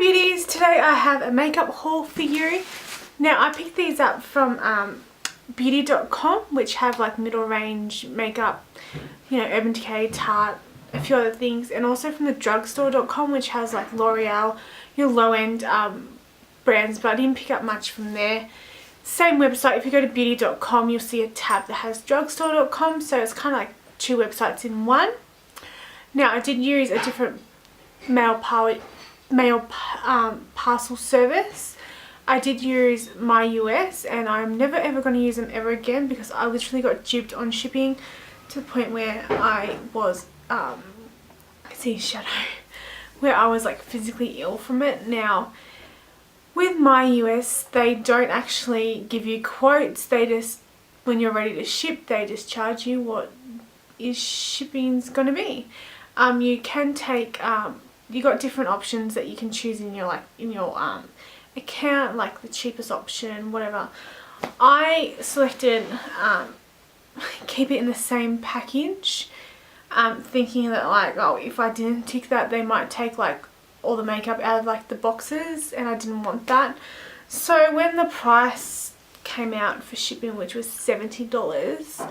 beauties, today I have a makeup haul for you. Now I picked these up from beauty.com, which have like middle range makeup, you know, Urban Decay, Tarte, a few other things, and also from the drugstore.com, which has like L'Oreal, your low end brands, but I didn't pick up much from there. Same website, if you go to beauty.com you'll see a tab that has drugstore.com, so it's kind of like two websites in one. Now I did use a different mail parcel service. I did use My US, and I'm never ever going to use them ever again because I literally got duped on shipping to the point where I was see shadow, where I was like physically ill from it. Now with My US they don't actually give you quotes, they just, when you're ready to ship, they just charge you what is shipping's going to be. You can take you got different options that you can choose in your account, like the cheapest option, whatever. I selected keep it in the same package, thinking that like, oh, if I didn't tick that they might take like all the makeup out of like the boxes, and I didn't want that. So when the price came out for shipping, which was $70,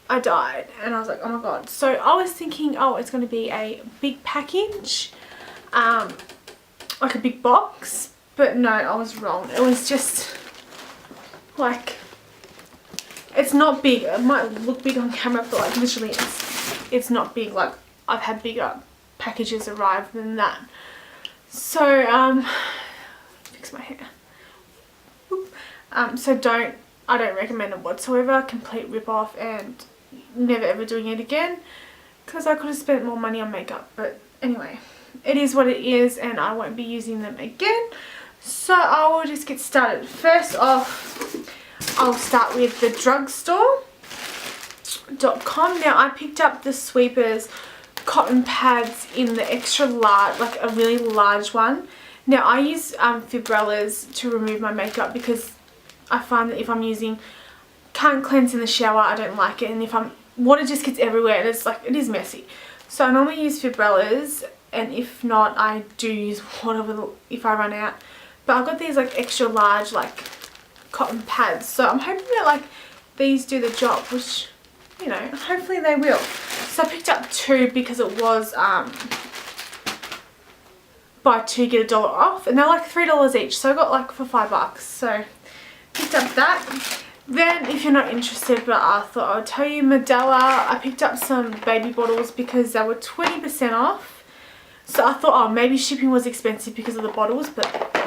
I died and I was like, oh my god. So I was thinking, oh, it's going to be a big package, like a big box, but no, I was wrong. It was just like, it's not big. It might look big on camera, but like literally it's not big. Like I've had bigger packages arrive than that. So fix my hair. So I don't recommend it whatsoever. Complete rip off, and never ever doing it again, because I could have spent more money on makeup. But anyway, it is what it is, and I won't be using them again. So I will just get started. First off, I'll start with the drugstore.com. Now I picked up the Sweepers cotton pads in the extra large, like a really large one. Now I use Fibrellas to remove my makeup because I find that if I'm using, can't cleanse in the shower, I don't like it, and if water just gets everywhere, and it's like, it is messy. So I normally use Fibrellas, and if not, I do use water if I run out. But I've got these like extra large like cotton pads, so I'm hoping that like these do the job, which, you know, hopefully they will. So I picked up two because it was buy two get $1 off, and they're like $3 each, so I got like for $5. So picked up that. Then, if you're not interested, but I thought I would tell you, Medela, I picked up some baby bottles because they were 20% off. So I thought, oh, maybe shipping was expensive because of the bottles, but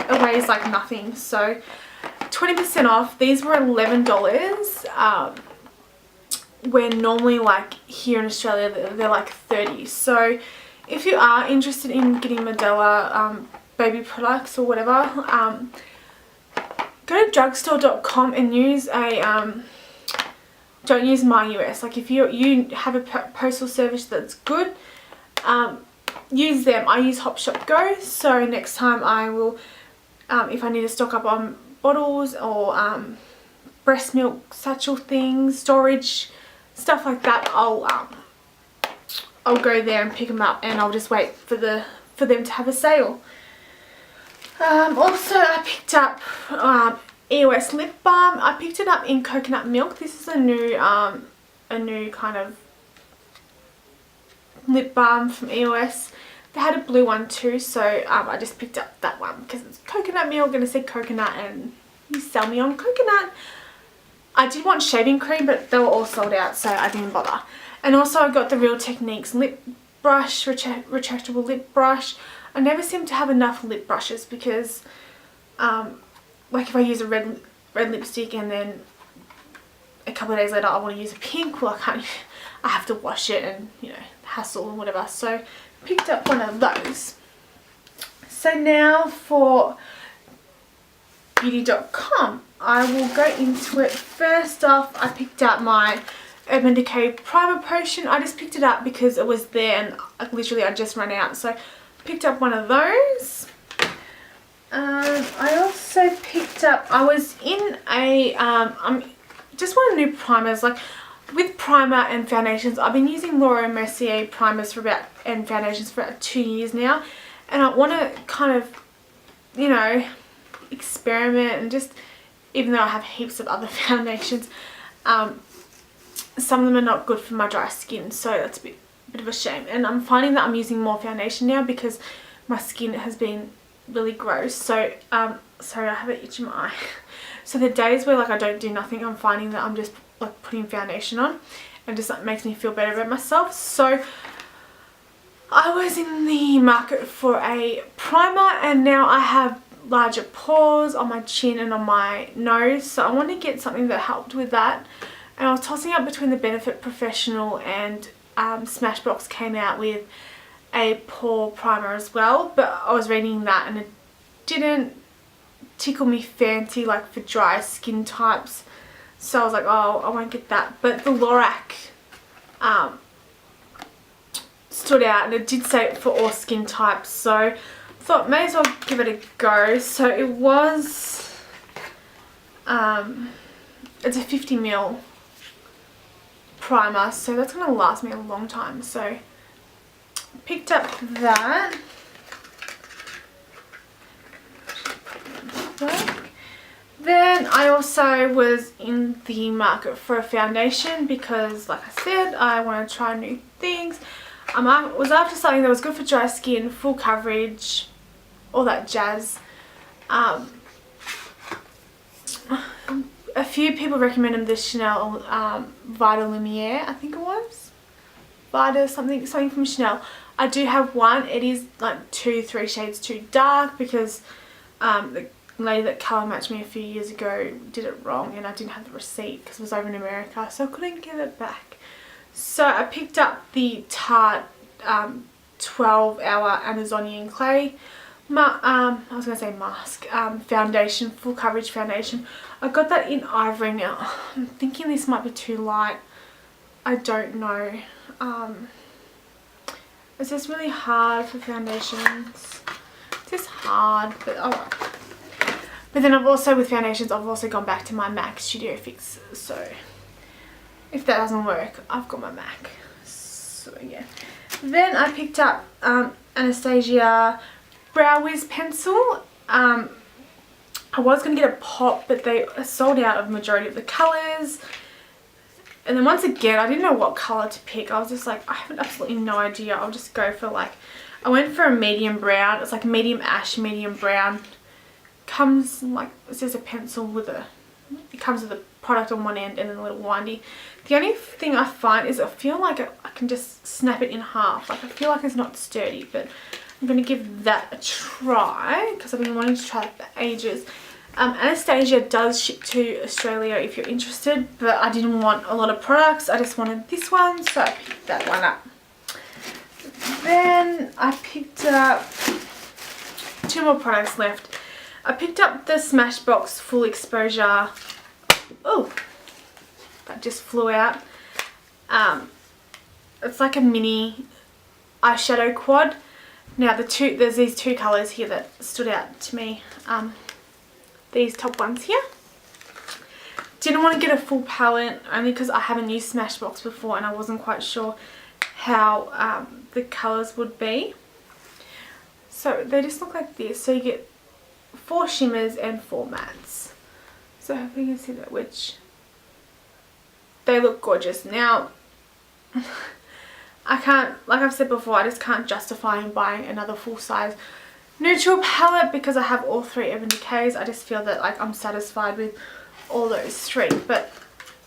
it weighs like nothing. So 20% off. These were $11, where normally like here in Australia they're like 30. So if you are interested in getting Medela baby products or whatever, go to drugstore.com and use a don't use My US. Like if you have a postal service that's good, use them. I use Hop Shop Go, so next time I will, if I need to stock up on bottles or breast milk satchel things, storage stuff like that, I'll go there and pick them up, and I'll just wait for them to have a sale. Also I picked up EOS lip balm. I picked it up in coconut milk. This is a new kind of lip balm from EOS. They had a blue one too, so I just picked up that one because it's coconut milk and it said coconut, and you sell me on coconut. I did want shaving cream, but they were all sold out, so I didn't bother. And also I got the Real Techniques lip brush, retractable lip brush. I never seem to have enough lip brushes because like if I use a red lipstick and then a couple of days later I want to use a pink, well I have to wash it, and you know, hassle and whatever. So picked up one of those. So now for beauty.com, I will go into it. First off, I picked up my Urban Decay Primer Potion. I just picked it up because it was there, and literally I just ran out, so picked up one of those. I also picked up, I was in a just one of the new primers. Like with primer and foundations, I've been using Laura Mercier primers and foundations for about 2 years now, and I want to kind of you know, experiment and just, even though I have heaps of other foundations, some of them are not good for my dry skin, so that's a bit of a shame. And I'm finding that I'm using more foundation now because my skin has been really gross. So sorry, I have an itch in my eye. So the days where like I don't do nothing, I'm finding that I'm just like putting foundation on, and just like makes me feel better about myself. So I was in the market for a primer, and now I have larger pores on my chin and on my nose, so I want to get something that helped with that. And I was tossing up between the Benefit Professional and Smashbox came out with a pore primer as well, but I was reading that and it didn't tickle me fancy like for dry skin types, so I was like, oh, I won't get that. But the Lorac stood out, and it did say for all skin types, so I thought may as well give it a go. So it was it's a 50ml primer, so that's going to last me a long time. So picked up that. Then I also was in the market for a foundation because, like I said, I want to try new things. I was after something that was good for dry skin, full coverage, all that jazz. A few people recommended the Chanel Vita Lumiere, I think it was. Vita something from Chanel. I do have one. It is like 2-3 shades too dark because the lady that colour matched me a few years ago did it wrong, and I didn't have the receipt because it was over in America, so I couldn't give it back. So I picked up the Tarte 12-hour Amazonian Clay I was going to say mask, foundation, full coverage foundation. I got that in Ivory. Now I'm thinking this might be too light. I don't know. It's just really hard for foundations. It's just hard, but oh. But then I've also, with foundations, I've also gone back to my MAC Studio Fix. So if that doesn't work, I've got my MAC. So yeah. Then I picked up Anastasia Brow Wiz pencil. I was going to get a pop, but they are sold out of majority of the colours. And then once again, I didn't know what colour to pick. I was just like, I have absolutely no idea. I'll just go for like, I went for a medium brown. It's like medium ash, medium brown. Comes like, it's just a pencil with a, it comes with a product on one end and then a little windy. The only thing I find is I feel like I can just snap it in half. Like I feel like it's not sturdy, but I'm going to give that a try because I've been wanting to try it for ages. Anastasia does ship to Australia if you're interested, but I didn't want a lot of products. I just wanted this one, so I picked that one up. Then I picked up 2 more products left. I picked up the Smashbox Full Exposure. Oh, that just flew out. It's like a mini eyeshadow quad. Now there's these 2 colours here that stood out to me. These top ones here. Didn't want to get a full palette only because I haven't used Smashbox before and I wasn't quite sure how the colours would be. So they just look like this. So you get 4 shimmers and 4 mattes. So hopefully you can see that, which they look gorgeous. Now I can't, like I've said before, I just can't justify buying another full size neutral palette because I have all 3 Urban Decays. I just feel that like I'm satisfied with all those 3, but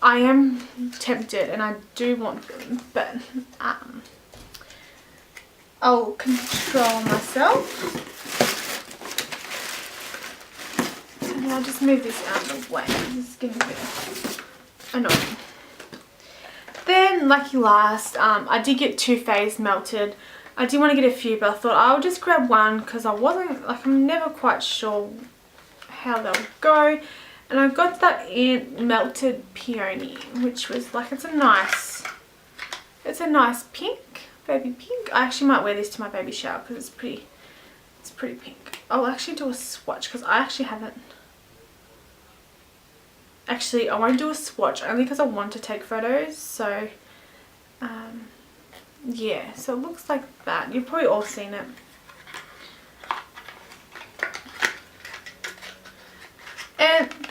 I am tempted and I do want them, but I'll control myself. So now I'll just move this out of the way. This is getting a bit annoying. Then Lucky Last, I did get Too Faced Melted. I did want to get a few, but I thought I'll just grab one because I wasn't, like, I'm never quite sure how they'll go. And I got that in Melted Peony, which was like, it's a nice pink, baby pink. I actually might wear this to my baby shower because it's pretty pink. I'll actually do a swatch because I actually haven't. Actually, I won't do a swatch only because I want to take photos. So, yeah, so it looks like that. You've probably all seen it.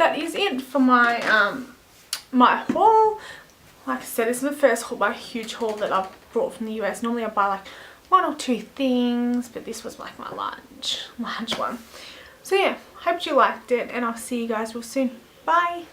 that is it for my my haul. Like I said, this is the first haul, by a huge haul that I've brought from the US. Normally I buy like 1 or 2 things, but this was like my large one. So yeah, hope you liked it, and I'll see you guys real soon. Bye.